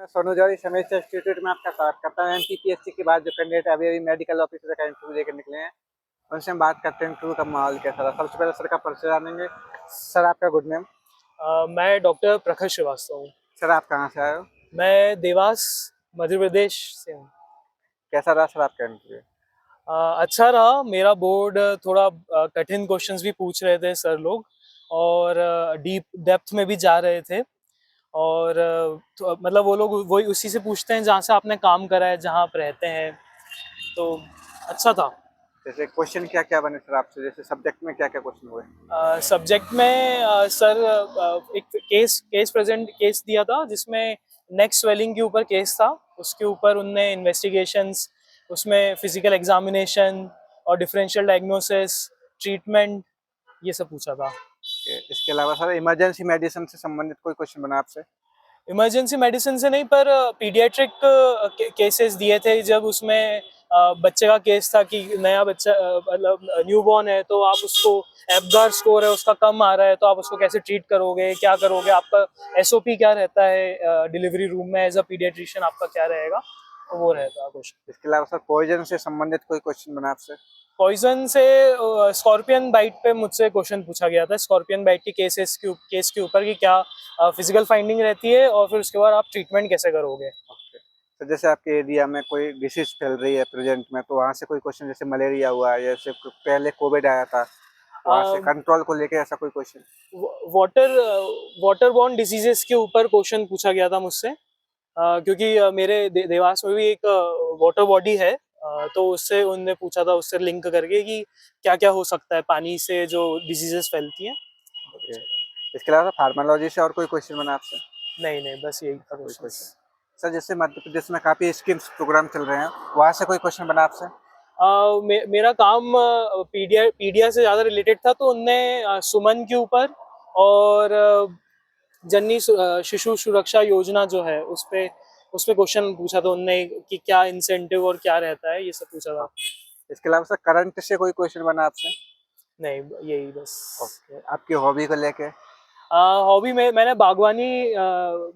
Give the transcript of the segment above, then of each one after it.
सोनू जौहरी समीक्षा इंस्टीट्यूट में आपका स्वागत करता हूँ। एमपीपीएससी के बाद जो कैंडिडेट अभी अभी मेडिकल ऑफिसर का इंटरव्यू देकर निकले हैं, उनसे हम बात करते हैं इंटरव्यू का माहौल कैसा रहा। सबसे पहले सर का परिचय जानेंगे। सर आपका गुड नेम। मैं डॉक्टर प्रखर श्रीवास्तव हूँ। सर आप कहाँ से आए हो? मैं देवास मध्य प्रदेश से हूँ। कैसा रहा सर आपका इंटरव्यू? अच्छा रहा। मेरा बोर्ड थोड़ा कठिन क्वेश्चंस भी पूछ रहे थे सर लोग, और डीप डेप्थ में भी जा रहे थे। और तो, मतलब वो लोग वही उसी से पूछते हैं जहाँ से आपने काम करा है, जहाँ आप रहते हैं। तो अच्छा था। जैसे क्वेश्चन क्या क्या बने सर आपसे, जैसे सब्जेक्ट में क्या क्या क्वेश्चन हुए? सब्जेक्ट में सर एक केस दिया था, जिसमें नेक स्वेलिंग के ऊपर केस था। उसके ऊपर उनने इन्वेस्टिगेशंस, उसमें फिजिकल एग्जामिनेशन और डिफरेंशियल डायग्नोसिस, ट्रीटमेंट, ये सब पूछा था। इसके अलावा सर इमरजेंसी मेडिसिन से संबंधित कोई क्वेश्चन बना आपसे? इमरजेंसी मेडिसिन से नहीं, पर पीडियाट्रिक केसेस दिए थे। जब उसमें बच्चे का केस था कि नया बच्चा मतलब न्यूबॉर्न है, तो आप उसको एप्गार स्कोर है उसका कम आ रहा है, तो आप उसको कैसे ट्रीट करोगे, क्या करोगे, आपका एसओपी क्या रहता है डिलीवरी रूम में एज अ पीडियाट्रिशियन, आपका क्या रहेगा, तो वो रहता क्वेश्चन। इसके अलावा सर पॉइजन से संबंधित कोई क्वेश्चन बना आपसे? पॉइजन से स्कॉर्पियन बाइट पे मुझसे क्वेश्चन पूछा गया था। स्कॉर्पियन बाइट की केस के ऊपर कि क्या फिजिकल फाइंडिंग रहती है, और फिर उसके बाद आप ट्रीटमेंट कैसे करोगे। तो जैसे आपके एरिया में कोई डिसीज फैल रही है प्रेजेंट में, तो वहाँ से कोई क्वेश्चन, जैसे मलेरिया हुआ, जैसे पहले कोविड आया था, वहाँ से कंट्रोल को लेके ऐसा कोई question? Water water borne diseases के ऊपर क्वेश्चन पूछा गया था मुझसे, क्योंकि मेरे देवास में भी एक वाटर बॉडी है। तो उससे उनने पूछा था, उससे लिंक करके कि क्या क्या हो सकता है पानी से जो डिजीजेस फैलती हैं। ओके। इसके अलावा फार्माकोलॉजी से और कोई क्वेश्चन बना आपसे? नहीं, बस यही था कोई क्वेश्चन। क्वेश्चन सर, जैसे मध्य प्रदेश में काफ़ी स्कीम्स प्रोग्राम चल रहे हैं, वहाँ से कोई क्वेश्चन बना आपसे? मेरा काम पीडिया से ज़्यादा रिलेटेड था, तो उनने सुमन के ऊपर और शिशु सुरक्षा योजना जो है उस पे क्वेश्चन पूछा था उनने कि क्या इंसेंटिव और क्या रहता है, ये सब पूछा था। इसके अलावा सर करंट से कोई क्वेश्चन बना आपसे? नहीं, यही बस। ओके। आपकी हॉबी को लेके? हॉबी में मैंने बागवानी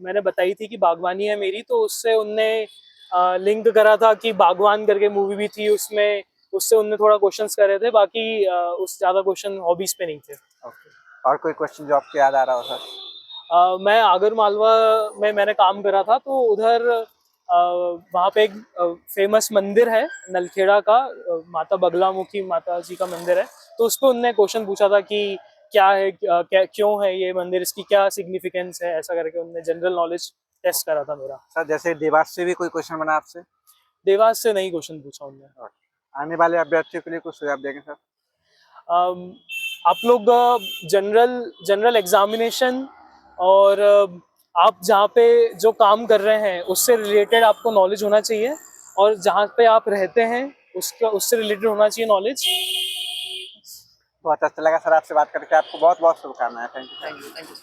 मैंने बताई थी कि बागवानी है मेरी, तो उससे उनने लिंक करा था कि बागवान करके मूवी भी थी उसमें, उससे उनने थोड़ा क्वेश्चंस करे थे। बाकी उस ज़्यादा क्वेश्चन हॉबीज पे नहीं थे। ओके। और कोई क्वेश्चन जो आपको याद आ रहा हो सर? मैं आगर मालवा में मैंने काम करा था, तो उधर वहाँ पे एक फेमस मंदिर है नलखेड़ा का, माता बगलामुखी माता जी का मंदिर है। तो उस पर उनने क्वेश्चन पूछा था कि क्या है, क्यों है ये मंदिर, इसकी क्या सिग्निफिकेंस है, ऐसा करके उनने जनरल नॉलेज टेस्ट करा था मेरा। सर जैसे देवास से भी कोई क्वेश्चन बना आपसे? देवास से नहीं क्वेश्चन पूछा उनने। ओके। आने वाले अभ्यर्थियों के लिए कुछ सुझाव देंगे सर? अम, आप लोग जनरल जनरल एग्जामिनेशन और आप जहाँ पे जो काम कर रहे हैं उससे रिलेटेड आपको नॉलेज होना चाहिए, और जहाँ पे आप रहते हैं उससे रिलेटेड होना चाहिए नॉलेज। बहुत अच्छा लगा सर आपसे बात करके। आपको बहुत बहुत शुभकामनाएं। Thank you. Thank you.